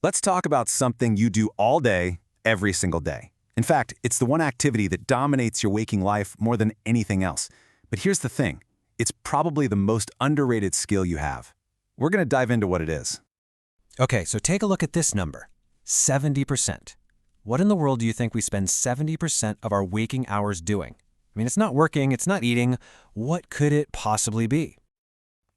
Let's talk about something you do all day, every single day. In fact, it's the one activity that dominates your waking life more than anything else. But here's the thing, it's probably the most underrated skill you have. We're going to dive into what it is. Okay, so take a look at this number, 70%. What in the world do you think we spend 70% of our waking hours doing? I mean, it's not working, it's not eating. What could it possibly be?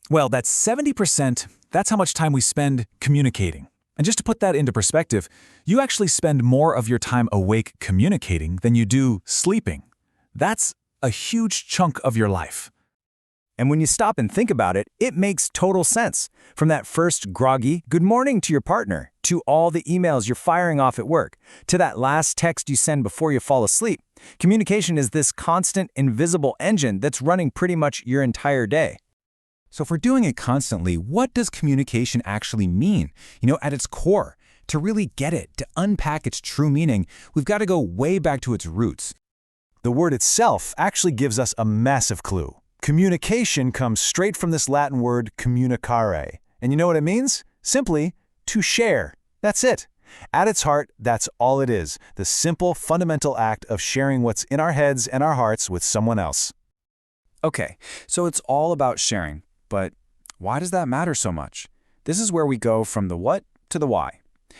Well, that's 70%, that's how much time we spend communicating. And just to put that into perspective, you actually spend more of your time awake communicating than you do sleeping. That's a huge chunk of your life. And when you stop and think about it, it makes total sense. From that first groggy good morning to your partner, to all the emails you're firing off at work, to that last text you send before you fall asleep, communication is this constant, invisible engine that's running pretty much your entire day. So if we're doing it constantly, what does communication actually mean? At its core, to really get it, to unpack its true meaning, we've got to go way back to its roots. The word itself actually gives us a massive clue. Communication comes straight from this Latin word communicare. And you know what it means? Simply, to share. That's it. At its heart, that's all it is, the simple, fundamental act of sharing what's in our heads and our hearts with someone else. Okay, so it's all about sharing. But why does that matter so much? This is where we go from the what to the why.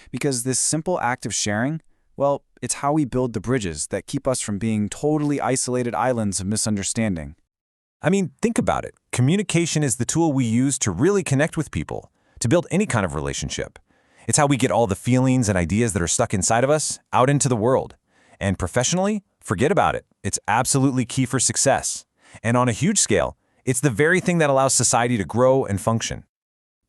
Because this simple act of sharing, well, it's how we build the bridges that keep us from being totally isolated islands of misunderstanding. I mean, think about it. Communication is the tool we use to really connect with people, to build any kind of relationship. It's how we get all the feelings and ideas that are stuck inside of us out into the world. And professionally, forget about it. It's absolutely key for success. And on a huge scale, it's the very thing that allows society to grow and function.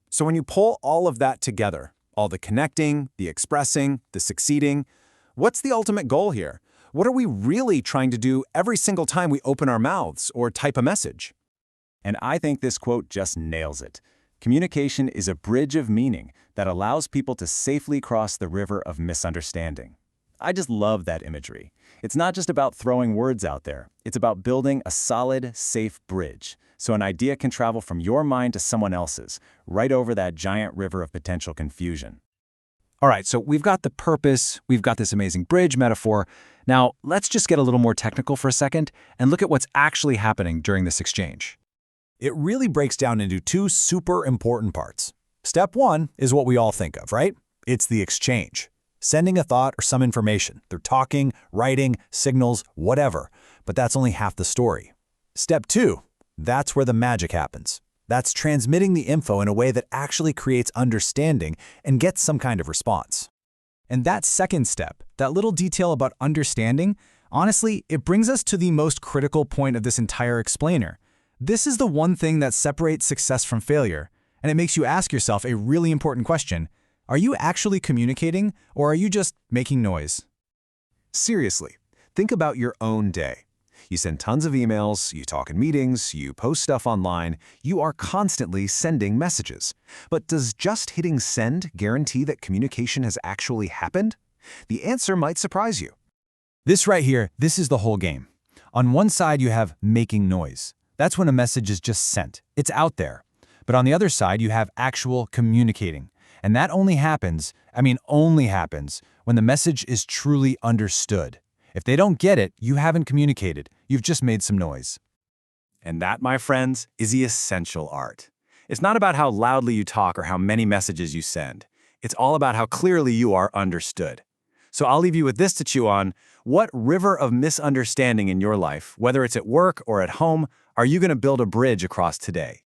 So when you pull all of that together, all the connecting, the expressing, the succeeding, what's the ultimate goal here? What are we really trying to do every single time we open our mouths or type a message? And I think this quote just nails it. Communication is a bridge of meaning that allows people to safely cross the river of misunderstanding. I just love that imagery. It's not just about throwing words out there. It's about building a solid, safe bridge, so an idea can travel from your mind to someone else's, right over that giant river of potential confusion. All right, so we've got the purpose, we've got this amazing bridge metaphor. Now, let's just get a little more technical for a second and look at what's actually happening during this exchange. It really breaks down into two super important parts. Step one is what we all think of, right? It's the exchange. Sending a thought or some information. They're talking, writing, signals, whatever. But that's only half the story. Step two, that's where the magic happens. That's transmitting the info in a way that actually creates understanding and gets some kind of response. And that second step, that little detail about understanding, honestly, it brings us to the most critical point of this entire explainer. This is the one thing that separates success from failure, and it makes you ask yourself a really important question. Are you actually communicating, or are you just making noise? Seriously, think about your own day. You send tons of emails, you talk in meetings, you post stuff online, you are constantly sending messages. But does just hitting send guarantee that communication has actually happened? The answer might surprise you. This right here, this is the whole game. On one side, you have making noise. That's when a message is just sent. It's out there. But on the other side, you have actual communicating. And that only happens, only happens, when the message is truly understood. If they don't get it, you haven't communicated. You've just made some noise. And that, my friends, is the essential art. It's not about how loudly you talk or how many messages you send. It's all about how clearly you are understood. So I'll leave you with this to chew on. What river of misunderstanding in your life, whether it's at work or at home, are you going to build a bridge across today?